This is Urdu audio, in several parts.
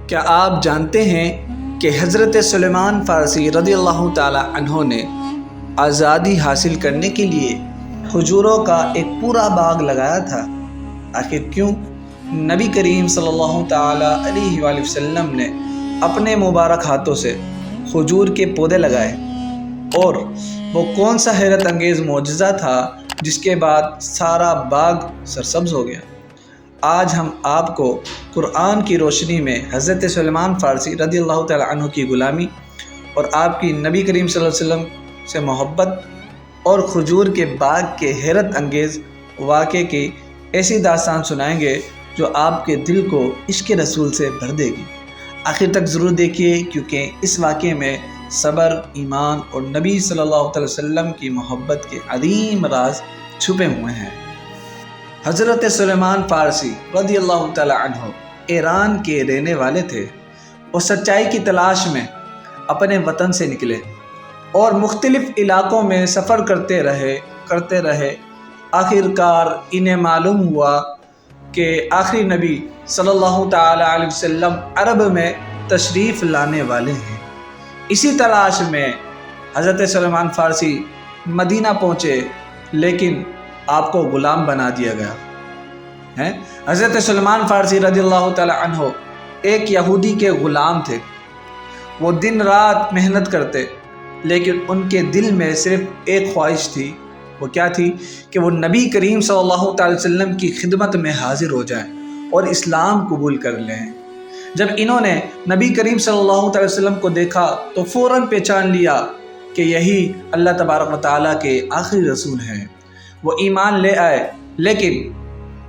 کیا آپ جانتے ہیں کہ حضرت سلیمان فارسی رضی اللہ تعالی عنہ نے آزادی حاصل کرنے کے لیے کھجوروں کا ایک پورا باغ لگایا تھا؟ آخر کیوں؟ نبی کریم صلی اللہ تعالی علیہ وآلہ وسلم نے اپنے مبارک ہاتھوں سے کھجور کے پودے لگائے، اور وہ کون سا حیرت انگیز معجزہ تھا جس کے بعد سارا باغ سرسبز ہو گیا؟ آج ہم آپ کو قرآن کی روشنی میں حضرت سلیمان فارسی رضی اللہ تعالی عنہ کی غلامی اور آپ کی نبی کریم صلی اللہ علیہ وسلم سے محبت اور کھجور کے باغ کے حیرت انگیز واقعے کی ایسی داستان سنائیں گے جو آپ کے دل کو عشق رسول سے بھر دے گی۔ آخر تک ضرور دیکھیے، کیونکہ اس واقعے میں صبر، ایمان اور نبی صلی اللہ علیہ وسلم کی محبت کے عظیم راز چھپے ہوئے ہیں۔ حضرت سلیمان فارسی رضی اللہ تعالی عنہ ایران کے رہنے والے تھے اور سچائی کی تلاش میں اپنے وطن سے نکلے اور مختلف علاقوں میں سفر کرتے رہے۔ آخر کار انہیں معلوم ہوا کہ آخری نبی صلی اللہ تعالی علیہ وسلم عرب میں تشریف لانے والے ہیں۔ اسی تلاش میں حضرت سلیمان فارسی مدینہ پہنچے، لیکن آپ کو غلام بنا دیا گیا ہے۔ حضرت سلیمان فارسی رضی اللہ تعالی عنہ ایک یہودی کے غلام تھے۔ وہ دن رات محنت کرتے، لیکن ان کے دل میں صرف ایک خواہش تھی۔ وہ کیا تھی؟ کہ وہ نبی کریم صلی اللہ تعالی وسلم کی خدمت میں حاضر ہو جائیں اور اسلام قبول کر لیں۔ جب انہوں نے نبی کریم صلی اللہ تعالی وسلم کو دیکھا تو فوراً پہچان لیا کہ یہی اللہ تبارک و تعالیٰ کے آخری رسول ہیں۔ وہ ایمان لے آئے، لیکن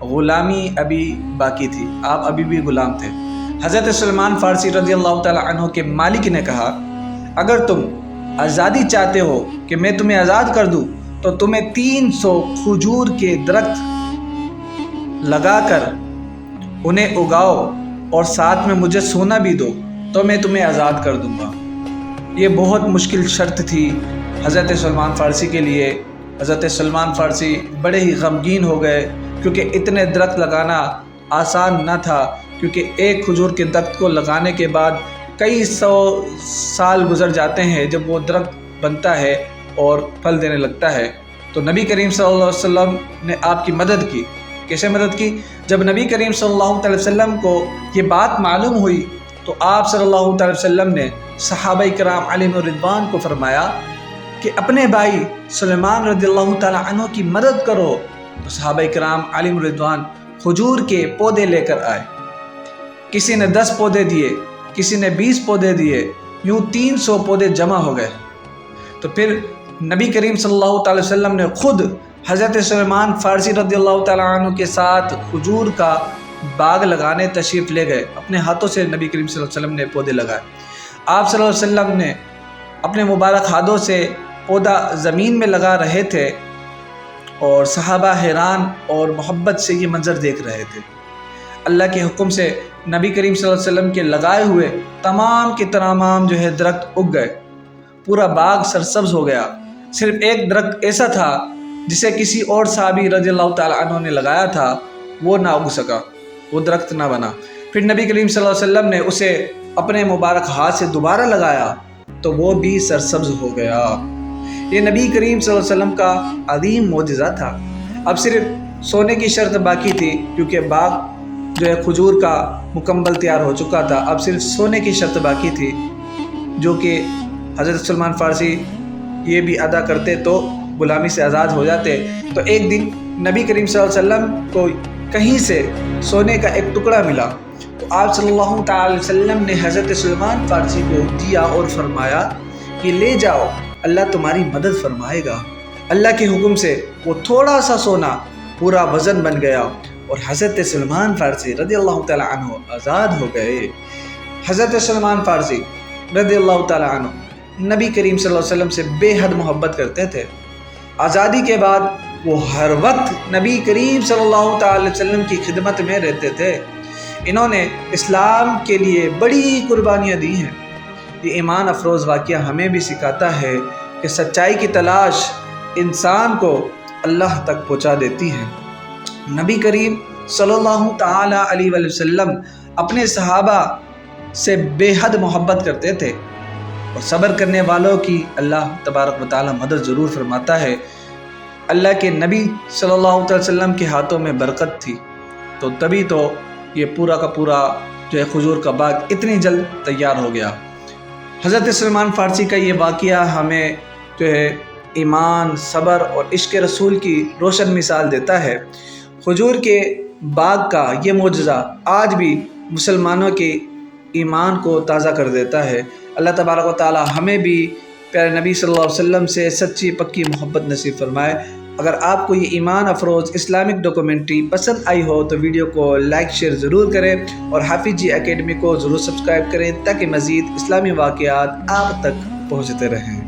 غلامی ابھی باقی تھی، آپ ابھی بھی غلام تھے۔ حضرت سلیمان فارسی رضی اللہ تعالی عنہ کے مالک نے کہا، اگر تم آزادی چاہتے ہو کہ میں تمہیں آزاد کر دوں تو تمہیں 300 کھجور کے درخت لگا کر انہیں اگاؤ اور ساتھ میں مجھے سونا بھی دو تو میں تمہیں آزاد کر دوں گا۔ یہ بہت مشکل شرط تھی حضرت سلیمان فارسی کے لیے۔ حضرت سلیمان فارسی بڑے ہی غمگین ہو گئے، کیونکہ اتنے درخت لگانا آسان نہ تھا، کیونکہ ایک کھجور کے درخت کو لگانے کے بعد کئی 100 سال گزر جاتے ہیں جب وہ درخت بنتا ہے اور پھل دینے لگتا ہے۔ تو نبی کریم صلی اللہ علیہ وسلم نے آپ کی مدد کی۔ کیسے مدد کی؟ جب نبی کریم صلی اللہ علیہ وسلم کو یہ بات معلوم ہوئی تو آپ صلی اللہ علیہ وسلم نے صحابہ کرام علیہم رضوان کو فرمایا کہ اپنے بھائی سلیمان رضی اللہ تعالی عنہ کی مدد کرو۔ تو صحابہ کرام علیہم رضوان کھجور کے پودے لے کر آئے۔ کسی نے 10 پودے دیے، کسی نے 20 پودے دیے، یوں 300 پودے جمع ہو گئے۔ تو پھر نبی کریم صلی اللہ تعالی وسلم نے خود حضرت سلیمان فارسی رضی اللہ تعالی عنہ کے ساتھ کھجور کا باغ لگانے تشریف لے گئے۔ اپنے ہاتھوں سے نبی کریم صلی اللہ علیہ وسلم نے پودے لگائے۔ آپ صلی اللہ علیہ وسلم نے اپنے مبارک ہاتھوں سے پودا زمین میں لگا رہے تھے اور صحابہ حیران اور محبت سے یہ منظر دیکھ رہے تھے۔ اللہ کے حکم سے نبی کریم صلی اللہ علیہ وسلم کے لگائے ہوئے تمام کے تمام درخت اگ گئے، پورا باغ سرسبز ہو گیا۔ صرف ایک درخت ایسا تھا جسے کسی اور صحابی رضی اللہ تعالی عنہ نے لگایا تھا، وہ نہ اگ سکا، وہ درخت نہ بنا۔ پھر نبی کریم صلی اللہ علیہ وسلم نے اسے اپنے مبارک ہاتھ سے دوبارہ لگایا تو وہ بھی سرسبز ہو گیا۔ یہ نبی کریم صلی اللہ علیہ وسلم کا عظیم معجزہ تھا۔ اب صرف سونے کی شرط باقی تھی، کیونکہ باغ کھجور کا مکمل تیار ہو چکا تھا۔ اب صرف سونے کی شرط باقی تھی، جو کہ حضرت سلیمان فارسی یہ بھی ادا کرتے تو غلامی سے آزاد ہو جاتے۔ تو ایک دن نبی کریم صلی اللہ علیہ وسلم کو کہیں سے سونے کا ایک ٹکڑا ملا، تو آپ صلی اللہ تعالی وسلم نے حضرت سلیمان فارسی کو دیا اور فرمایا کہ لے جاؤ، اللہ تمہاری مدد فرمائے گا۔ اللہ کے حکم سے وہ تھوڑا سا سونا پورا وزن بن گیا اور حضرت سلیمان فارسی رضی اللہ تعالی عنہ آزاد ہو گئے۔ حضرت سلیمان فارسی رضی اللہ تعالی عنہ نبی کریم صلی اللہ علیہ وسلم سے بے حد محبت کرتے تھے۔ آزادی کے بعد وہ ہر وقت نبی کریم صلی اللہ تعالی وسلم کی خدمت میں رہتے تھے۔ انہوں نے اسلام کے لیے بڑی قربانیاں دی ہیں۔ یہ ایمان افروز واقعہ ہمیں بھی سکھاتا ہے کہ سچائی کی تلاش انسان کو اللہ تک پہنچا دیتی ہے۔ نبی کریم صلی اللہ تعالی علیہ وسلم اپنے صحابہ سے بے حد محبت کرتے تھے، اور صبر کرنے والوں کی اللہ تبارک و تعالی مدد ضرور فرماتا ہے۔ اللہ کے نبی صلی اللہ علیہ وسلم کے ہاتھوں میں برکت تھی، تو تبھی تو یہ پورا کا پورا جو ہے کھجور کا باغ اتنی جلد تیار ہو گیا۔ حضرت سلمان فارسی کا یہ واقعہ ہمیں جو ہے ایمان، صبر اور عشق رسول کی روشن مثال دیتا ہے۔ کھجور کے باغ کا یہ معجزہ آج بھی مسلمانوں کے ایمان کو تازہ کر دیتا ہے۔ اللہ تبارک و تعالی ہمیں بھی پیارے نبی صلی اللہ علیہ وسلم سے سچی پکی محبت نصیب فرمائے۔ اگر آپ کو یہ ایمان افروز اسلامک ڈاکومنٹری پسند آئی ہو تو ویڈیو کو لائک شیئر ضرور کریں، اور حافظ جی اکیڈمی کو ضرور سبسکرائب کریں تاکہ مزید اسلامی واقعات آپ تک پہنچتے رہیں۔